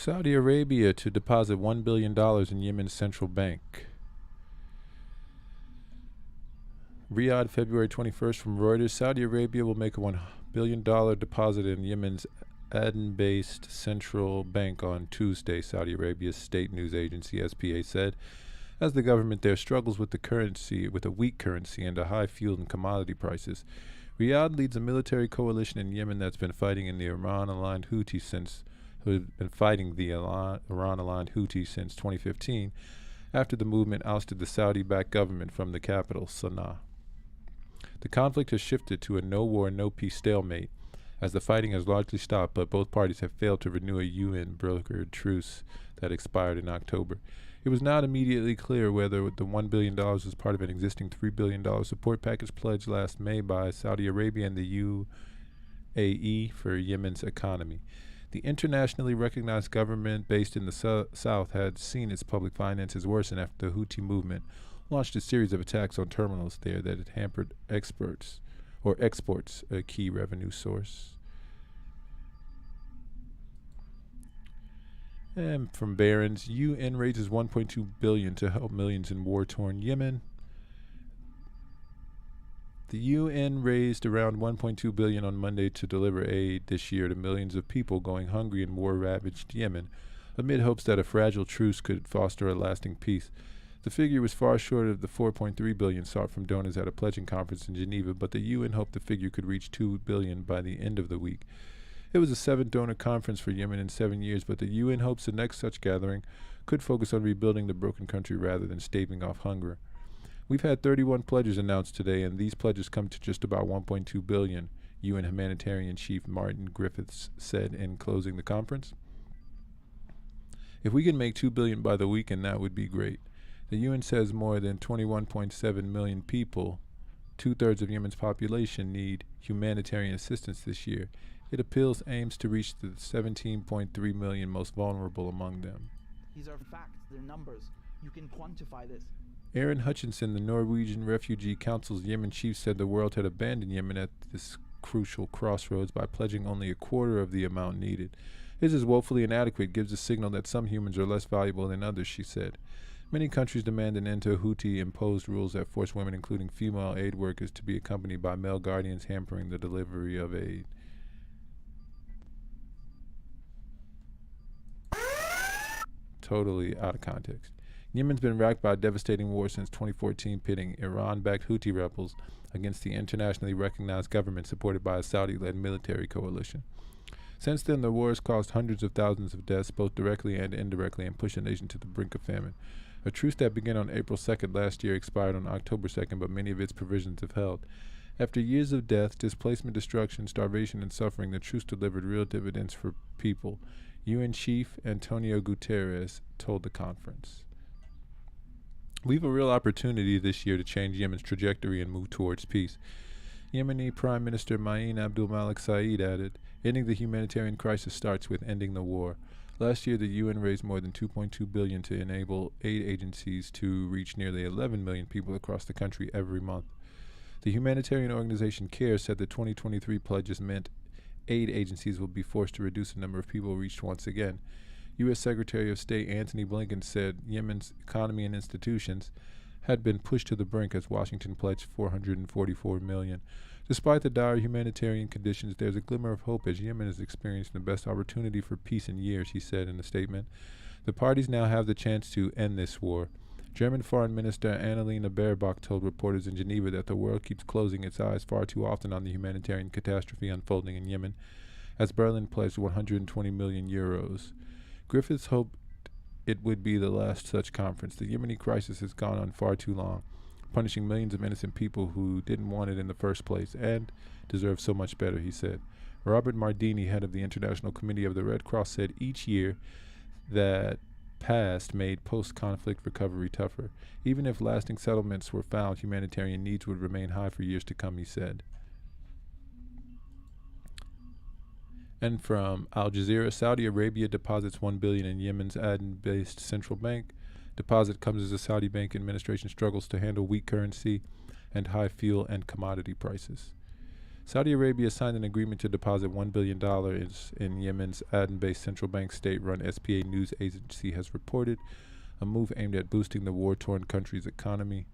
Saudi Arabia to deposit $1 billion in Yemen's central bank. Riyadh, February 21st from Reuters. Saudi Arabia will make a $1 billion deposit in Yemen's Aden-based central bank on Tuesday, Saudi Arabia's state news agency SPA said, as the government there struggles with a weak currency and a high fuel and commodity prices. Riyadh leads a military coalition in Yemen that's been fighting the Iran-aligned Houthis since 2015, after the movement ousted the Saudi-backed government from the capital, Sana'a. The conflict has shifted to a no-war, no-peace stalemate, as the fighting has largely stopped, but both parties have failed to renew a UN-brokered truce that expired in October. It was not immediately clear whether the $1 billion was part of an existing $3 billion support package pledged last May by Saudi Arabia and the UAE for Yemen's economy. The internationally recognized government based in the south had seen its public finances worsen after the Houthi movement launched a series of attacks on terminals there that had hampered exports, a key revenue source. And from Barron's, UN raises $1.2 billion to help millions in war-torn Yemen. The UN raised around $1.2 billion on Monday to deliver aid this year to millions of people going hungry in war-ravaged Yemen, amid hopes that a fragile truce could foster a lasting peace. The figure was far short of the $4.3 billion sought from donors at a pledging conference in Geneva, but the UN hoped the figure could reach $2 billion by the end of the week. It was the seventh donor conference for Yemen in 7 years, but the UN hopes the next such gathering could focus on rebuilding the broken country rather than staving off hunger. We've had 31 pledges announced today, and these pledges come to just about $1.2 billion, UN humanitarian chief Martin Griffiths said in closing the conference. If we can make $2 billion by the weekend, that would be great. The UN says more than 21.7 million people, 2/3 of Yemen's population, need humanitarian assistance this year. It aims to reach the 17.3 million most vulnerable among them. These are facts, they're numbers. You can quantify this. Aaron Hutchinson, the Norwegian Refugee Council's Yemen chief, said the world had abandoned Yemen at this crucial crossroads by pledging only a quarter of the amount needed. This is woefully inadequate, gives a signal that some humans are less valuable than others, she said. Many countries demand an end to Houthi-imposed rules that force women, including female aid workers, to be accompanied by male guardians, hampering the delivery of aid. Totally out of context. Yemen's been racked by a devastating war since 2014, pitting Iran-backed Houthi rebels against the internationally recognized government supported by a Saudi-led military coalition. Since then, the war has caused hundreds of thousands of deaths, both directly and indirectly, and pushed the nation to the brink of famine. A truce that began on April 2nd last year expired on October 2nd, but many of its provisions have held. After years of death, displacement, destruction, starvation, and suffering, the truce delivered real dividends for people, UN Chief Antonio Guterres told the conference. We have a real opportunity this year to change Yemen's trajectory and move towards peace. Yemeni Prime Minister Ma'in Abdul Malik Saeed added, ending the humanitarian crisis starts with ending the war. Last year, the UN raised more than $2.2 billion to enable aid agencies to reach nearly 11 million people across the country every month. The humanitarian organization CARE said the 2023 pledges meant aid agencies will be forced to reduce the number of people reached once again. U.S. Secretary of State Antony Blinken said Yemen's economy and institutions had been pushed to the brink as Washington pledged $444 million. Despite the dire humanitarian conditions, there's a glimmer of hope as Yemen is experiencing the best opportunity for peace in years, he said in a statement. The parties now have the chance to end this war. German Foreign Minister Annalena Baerbock told reporters in Geneva that the world keeps closing its eyes far too often on the humanitarian catastrophe unfolding in Yemen, as Berlin pledged 120 million euros. Griffiths hoped it would be the last such conference. The Yemeni crisis has gone on far too long, punishing millions of innocent people who didn't want it in the first place and deserve so much better, he said. Robert Mardini, head of the International Committee of the Red Cross, said each year that passed made post-conflict recovery tougher. Even if lasting settlements were found, humanitarian needs would remain high for years to come, he said. And from Al Jazeera, Saudi Arabia deposits $1 billion in Yemen's Aden-based central bank. Deposit comes as the Saudi bank administration struggles to handle weak currency and high fuel and commodity prices. Saudi Arabia signed an agreement to deposit $1 billion in Yemen's Aden-based central bank state-run SPA news agency has reported, a move aimed at boosting the war-torn country's economy.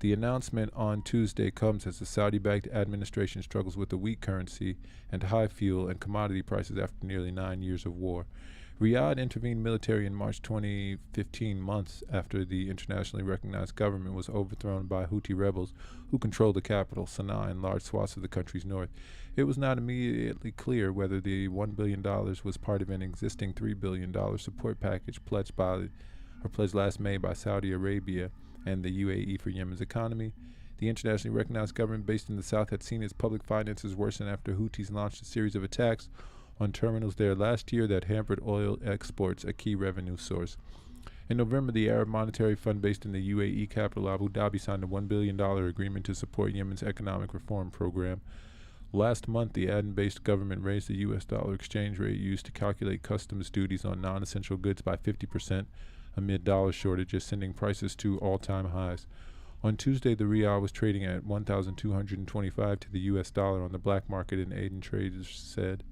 The announcement on Tuesday comes as the Saudi-backed administration struggles with a weak currency and high fuel and commodity prices after nearly 9 years of war. Riyadh intervened military in March 2015, months after the internationally recognized government was overthrown by Houthi rebels who controlled the capital, Sana'a, and large swaths of the country's north. It was not immediately clear whether the $1 billion was part of an existing $3 billion support package pledged last May by Saudi Arabia and the UAE for Yemen's economy. The internationally recognized government based in the south had seen its public finances worsen after Houthis launched a series of attacks on terminals there last year that hampered oil exports, a key revenue source. In November, the Arab Monetary Fund based in the UAE capital Abu Dhabi signed a $1 billion agreement to support Yemen's economic reform program. Last month, the Aden-based government raised the U.S. dollar exchange rate used to calculate customs duties on non-essential goods by 50% amid dollar shortages, sending prices to all-time highs. On Tuesday, the rial was trading at $1,225 to the U.S. dollar on the black market, Aden, traders said.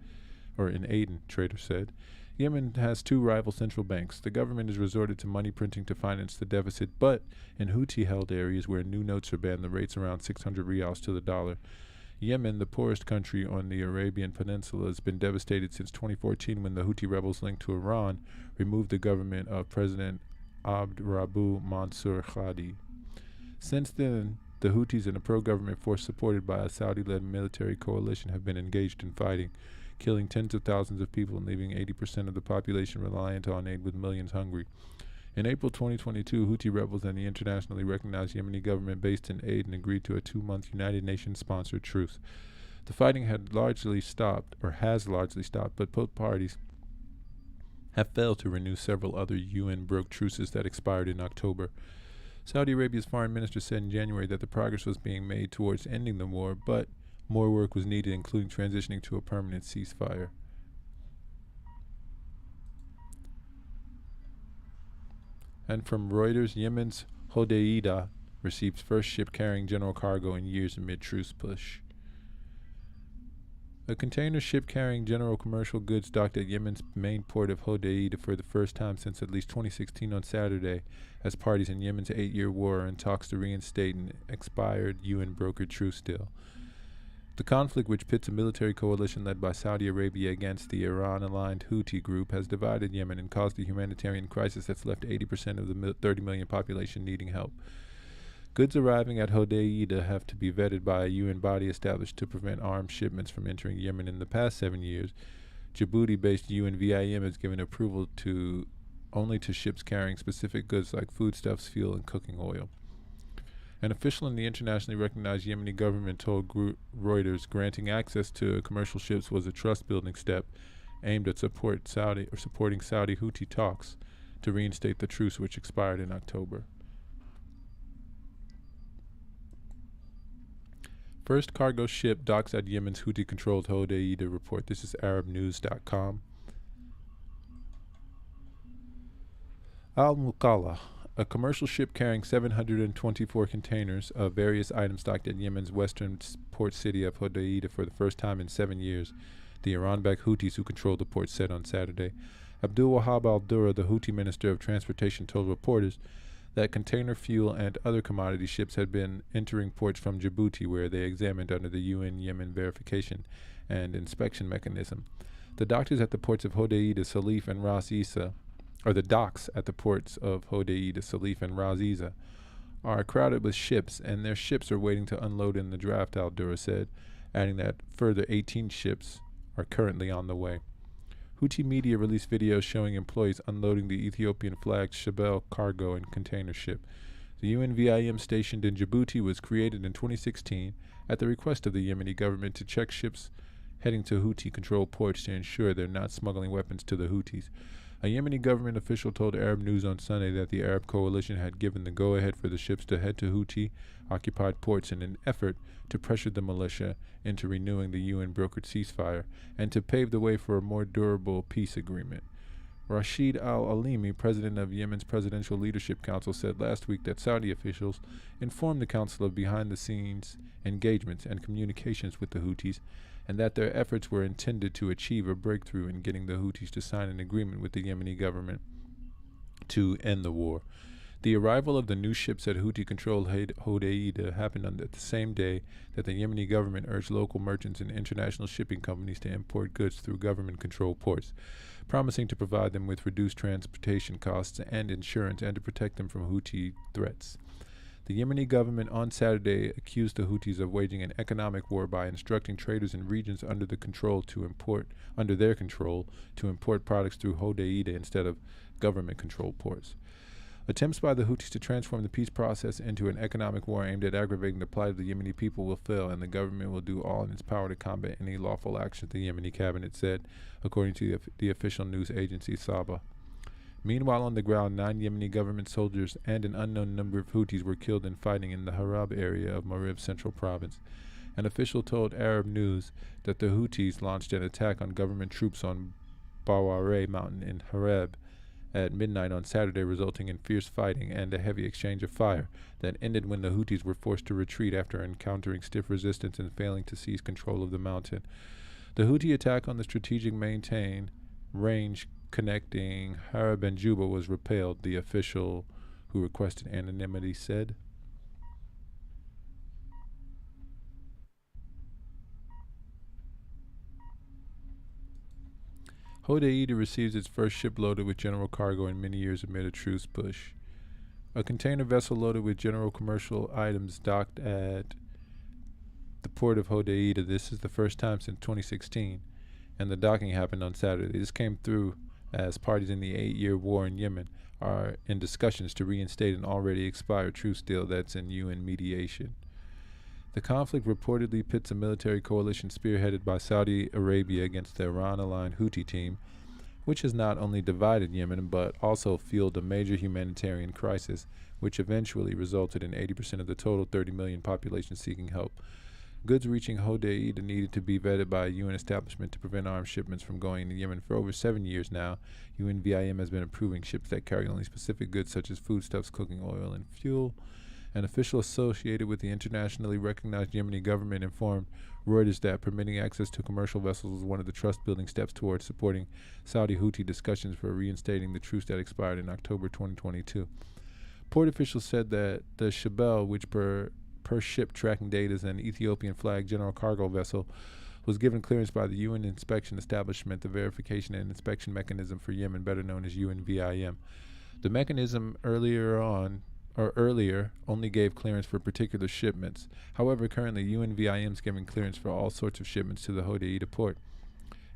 Yemen has two rival central banks. The government has resorted to money printing to finance the deficit, but in Houthi-held areas where new notes are banned, the rate's around 600 rials to the dollar. Yemen, the poorest country on the Arabian Peninsula, has been devastated since 2014 when the Houthi rebels linked to Iran removed the government of President Abd Rabbu Mansur Hadi. Since then, the Houthis and a pro-government force supported by a Saudi-led military coalition have been engaged in fighting, killing tens of thousands of people and leaving 80% of the population reliant on aid with millions hungry. In April 2022, Houthi rebels and the internationally recognized Yemeni government based in Aden agreed to a 2-month United Nations-sponsored truce. The fighting has largely stopped, but both parties have failed to renew several other UN-broke truces that expired in October. Saudi Arabia's foreign minister said in January that the progress was being made towards ending the war, but more work was needed, including transitioning to a permanent ceasefire. And from Reuters, Yemen's Hodeidah receives first ship carrying general cargo in years amid truce push. A container ship carrying general commercial goods docked at Yemen's main port of Hodeidah for the first time since at least 2016 on Saturday, as parties in Yemen's 8-year war are in talks to reinstate an expired UN-brokered truce deal. The conflict, which pits a military coalition led by Saudi Arabia against the Iran-aligned Houthi group, has divided Yemen and caused a humanitarian crisis that's left 80% of the 30 million population needing help. Goods arriving at Hodeidah have to be vetted by a UN body established to prevent armed shipments from entering Yemen. In the past 7 years, Djibouti-based UNVIM has given approval only to ships carrying specific goods like foodstuffs, fuel, and cooking oil. An official in the internationally recognized Yemeni government told Reuters granting access to commercial ships was a trust-building step aimed at supporting Saudi Houthi talks to reinstate the truce which expired in October. First cargo ship docks at Yemen's Houthi-controlled Hodeidah report. This is ArabNews.com. Al-Muqalla, a commercial ship carrying 724 containers of various items docked at Yemen's western port city of Hodeidah for the first time in 7 years, the Iran-backed Houthis who controlled the port said on Saturday. Abdul Wahab al-Dura, the Houthi Minister of Transportation, told reporters that container fuel and other commodity ships had been entering ports from Djibouti, where they examined under the UN Yemen verification and inspection mechanism. The docks at the ports of Hodeidah, Salif, and Ras Isa are crowded with ships, and their ships are waiting to unload in the draft, Al-Dura said, adding that further 18 ships are currently on the way. Houthi media released videos showing employees unloading the Ethiopian-flagged Shabelle cargo and container ship. The UNVIM stationed in Djibouti was created in 2016 at the request of the Yemeni government to check ships heading to Houthi-controlled ports to ensure they're not smuggling weapons to the Houthis. A Yemeni government official told Arab News on Sunday that the Arab coalition had given the go-ahead for the ships to head to Houthi-occupied ports in an effort to pressure the militia into renewing the UN-brokered ceasefire and to pave the way for a more durable peace agreement. Rashid al-Alimi, president of Yemen's Presidential Leadership Council, said last week that Saudi officials informed the council of behind-the-scenes engagements and communications with the Houthis, and that their efforts were intended to achieve a breakthrough in getting the Houthis to sign an agreement with the Yemeni government to end the war. The arrival of the new ships at Houthi-controlled Hodeidah happened on the same day that the Yemeni government urged local merchants and international shipping companies to import goods through government-controlled ports, promising to provide them with reduced transportation costs and insurance and to protect them from Houthi threats. The Yemeni government on Saturday accused the Houthis of waging an economic war by instructing traders in regions under their control to import products through Hodeidah instead of government-controlled ports. Attempts by the Houthis to transform the peace process into an economic war aimed at aggravating the plight of the Yemeni people will fail, and the government will do all in its power to combat any lawful action, the Yemeni cabinet said, according to the official news agency Saba. Meanwhile, on the ground, 9 Yemeni government soldiers and an unknown number of Houthis were killed in fighting in the Harab area of Marib's central province. An official told Arab News that the Houthis launched an attack on government troops on Baware mountain in Harab at midnight on Saturday, resulting in fierce fighting and a heavy exchange of fire that ended when the Houthis were forced to retreat after encountering stiff resistance and failing to seize control of the mountain. The Houthi attack on the strategic maintain range connecting Harab and Juba was repelled, the official who requested anonymity said. Hodeidah receives its first ship loaded with general cargo in many years amid a truce push. A container vessel loaded with general commercial items docked at the port of Hodeidah. This is the first time since 2016, and the docking happened on Saturday. This came through as parties in the 8-year war in Yemen are in discussions to reinstate an already expired truce deal that's in UN mediation. The conflict reportedly pits a military coalition spearheaded by Saudi Arabia against the Iran-aligned Houthi team, which has not only divided Yemen but also fueled a major humanitarian crisis, which eventually resulted in 80% of the total 30 million population seeking help. Goods reaching Hodeidah needed to be vetted by a UN establishment to prevent arms shipments from going to Yemen. For over 7 years now, UNVIM has been approving ships that carry only specific goods such as foodstuffs, cooking oil, and fuel. An official associated with the internationally recognized Yemeni government informed Reuters that permitting access to commercial vessels was one of the trust-building steps towards supporting Saudi Houthi discussions for reinstating the truce that expired in October 2022. Port officials said that the Shabelle, which per ship tracking data is an Ethiopian-flagged general cargo vessel, was given clearance by the UN Inspection Establishment, the verification and inspection mechanism for Yemen, better known as UNVIM. The mechanism earlier only gave clearance for particular shipments. However, currently UNVIM is giving clearance for all sorts of shipments to the Hodeidah port,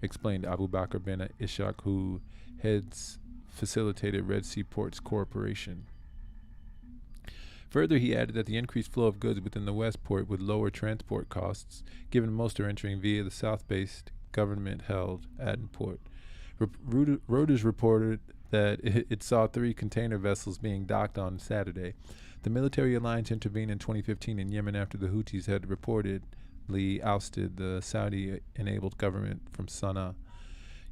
explained Abu Bakr bin Ishaq, who heads Facilitated Red Sea Ports Corporation. Further, he added that the increased flow of goods within the West Port would lower transport costs, given most are entering via the south-based government-held Aden Port. Reuters reported that it saw 3 container vessels being docked on Saturday. The military alliance intervened in 2015 in Yemen after the Houthis had reportedly ousted the Saudi-enabled government from Sana'a.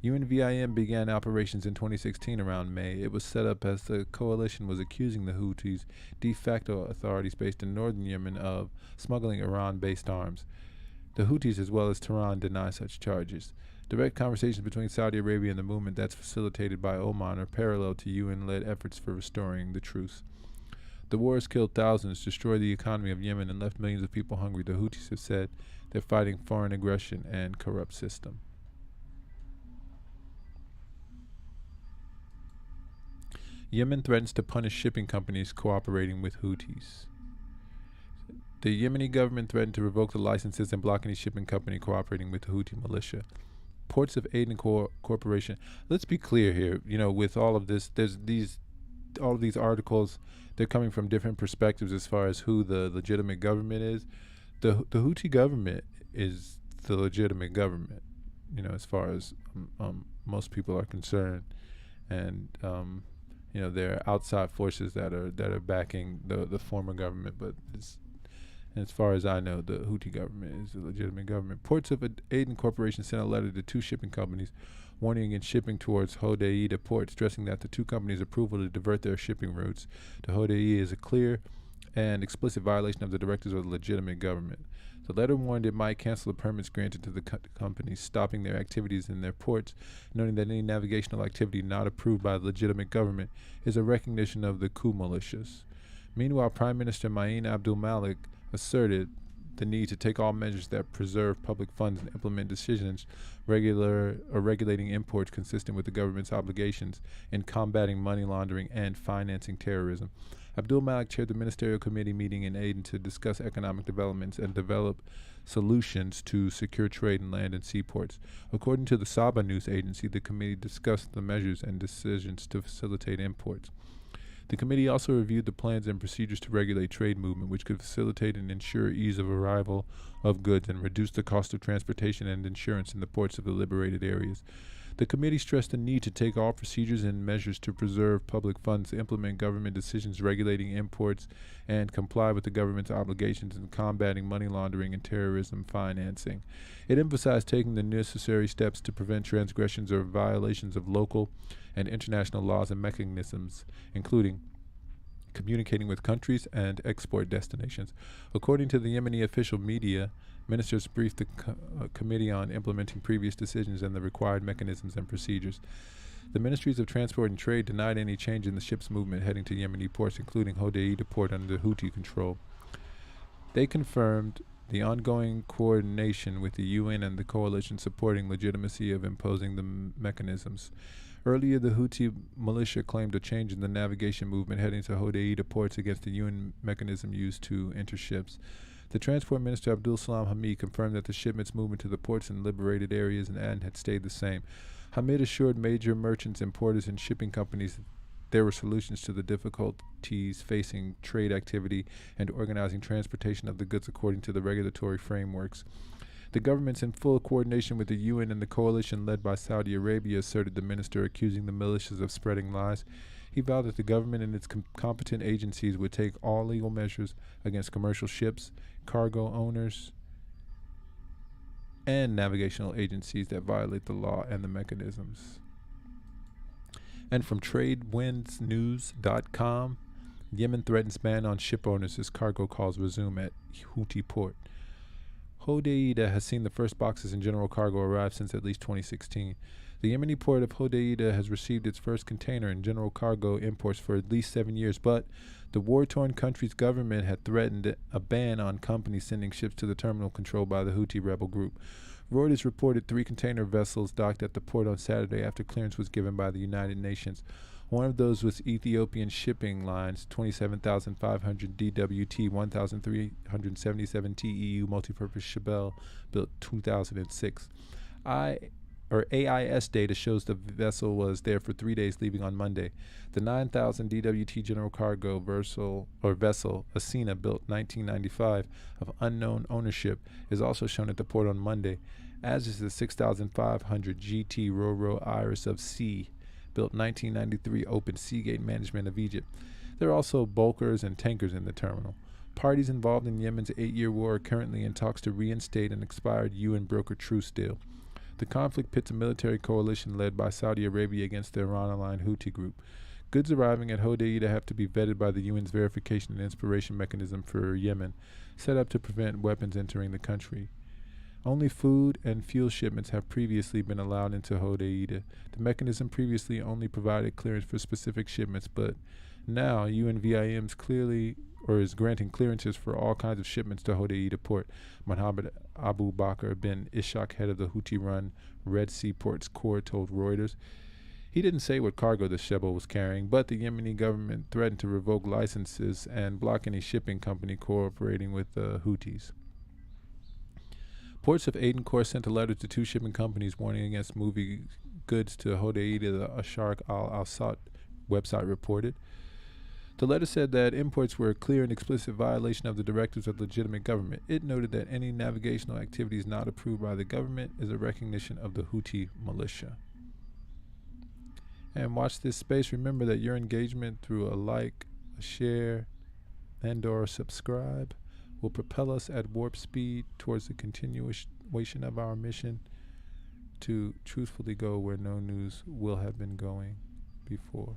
UNVIM began operations in 2016 around May. It was set up as the coalition was accusing the Houthis, de facto authorities based in northern Yemen, of smuggling Iran-based arms. The Houthis, as well as Tehran, deny such charges. Direct conversations between Saudi Arabia and the movement that's facilitated by Oman are parallel to UN-led efforts for restoring the truce. The war has killed thousands, destroyed the economy of Yemen, and left millions of people hungry. The Houthis have said they're fighting foreign aggression and corrupt system. Yemen threatens to punish shipping companies cooperating with Houthis. The Yemeni government threatened to revoke the licenses and block any shipping company cooperating with the Houthi militia. Ports of Aden Corporation. Let's be clear here. With all of this, all of these articles, they're coming from different perspectives as far as who the legitimate government is. The Houthi government is the legitimate government, as far as most people are concerned, and there are outside forces that are backing the former government, but as far as I know, the Houthi government is the legitimate government. Ports of Aden Corporation sent a letter to 2 shipping companies warning against shipping towards Hodeidah port, stressing that the two companies' approval to divert their shipping routes to Hodeidah is a clear and explicit violation of the directives of the legitimate government. The letter warned it might cancel the permits granted to the companies, stopping their activities in their ports, noting that any navigational activity not approved by the legitimate government is a recognition of the coup militias. Meanwhile, Prime Minister Ma'in Abdul Malik asserted the need to take all measures that preserve public funds and implement decisions regulating imports consistent with the government's obligations in combating money laundering and financing terrorism. Abdul Malik chaired the ministerial committee meeting in Aden to discuss economic developments and develop solutions to secure trade in land and seaports. According to the Saba news agency, the committee discussed the measures and decisions to facilitate imports. The committee also reviewed the plans and procedures to regulate trade movement, which could facilitate and ensure ease of arrival of goods and reduce the cost of transportation and insurance in the ports of the liberated areas. The committee stressed the need to take all procedures and measures to preserve public funds, implement government decisions regulating imports, and comply with the government's obligations in combating money laundering and terrorism financing. It emphasized taking the necessary steps to prevent transgressions or violations of local and international laws and mechanisms, including communicating with countries and export destinations. According to the Yemeni official media, ministers briefed the committee on implementing previous decisions and the required mechanisms and procedures. The Ministries of Transport and Trade denied any change in the ships' movement heading to Yemeni ports, including Hodeidah port under Houthi control. They confirmed the ongoing coordination with the UN and the coalition supporting legitimacy of imposing the mechanisms. Earlier, the Houthi militia claimed a change in the navigation movement heading to Hodeidah ports against the UN mechanism used to enter ships. The Transport Minister Abdul Salam Hamid confirmed that the shipments movement to the ports in liberated areas in Aden had stayed the same. Hamid assured major merchants, importers, and shipping companies that there were solutions to the difficulties facing trade activity and organizing transportation of the goods according to the regulatory frameworks. The governments, in full coordination with the UN and the coalition led by Saudi Arabia, asserted the minister, accusing the militias of spreading lies. He vowed that the government and its competent agencies would take all legal measures against commercial ships, cargo owners, and navigational agencies that violate the law and the mechanisms. And from TradeWindsNews.com, Yemen threatens ban on ship owners as cargo calls resume at Houthi port. Hodeidah has seen the first boxes in general cargo arrive since at least 2016. The Yemeni port of Hodeidah has received its first container in general cargo imports for at least 7 years, but the war-torn country's government had threatened a ban on companies sending ships to the terminal controlled by the Houthi rebel group. Reuters reported 3 container vessels docked at the port on Saturday after clearance was given by the United Nations. One of those was Ethiopian Shipping Lines 27,500 DWT 1,377 TEU multipurpose Shabelle, built 2006. AIS data shows the vessel was there for 3 days, leaving on Monday. The 9,000 DWT general cargo vessel, Asina, built 1995, of unknown ownership, is also shown at the port on Monday, as is the 6,500 GT Ro-Ro Iris of Sea, built 1993, open Seagate Management of Egypt. There are also bulkers and tankers in the terminal. Parties involved in Yemen's 8-year war are currently in talks to reinstate an expired UN broker truce deal. The conflict pits a military coalition led by Saudi Arabia against the Iran-aligned Houthi group. Goods arriving at Hodeidah have to be vetted by the UN's verification and inspiration mechanism for Yemen, set up to prevent weapons entering the country. Only food and fuel shipments have previously been allowed into Hodeidah. The mechanism previously only provided clearance for specific shipments, but now UNVIM's is granting clearances for all kinds of shipments to Hodeidah port. Mohammed Abu Bakr bin Ishaq, head of the Houthi-run Red Sea Ports Corps, told Reuters. He didn't say what cargo the Shebel was carrying, but the Yemeni government threatened to revoke licenses and block any shipping company cooperating with the Houthis. Ports of Aden Corps sent a letter to 2 shipping companies warning against moving goods to Hodeidah, the Asharq al-Awsat website reported. The letter said that imports were a clear and explicit violation of the directives of the legitimate government. It noted that any navigational activities not approved by the government is a recognition of the Houthi militia. And watch this space. Remember that your engagement through a like, a share, and or subscribe will propel us at warp speed towards the continuation of our mission to truthfully go where no news will have been going before.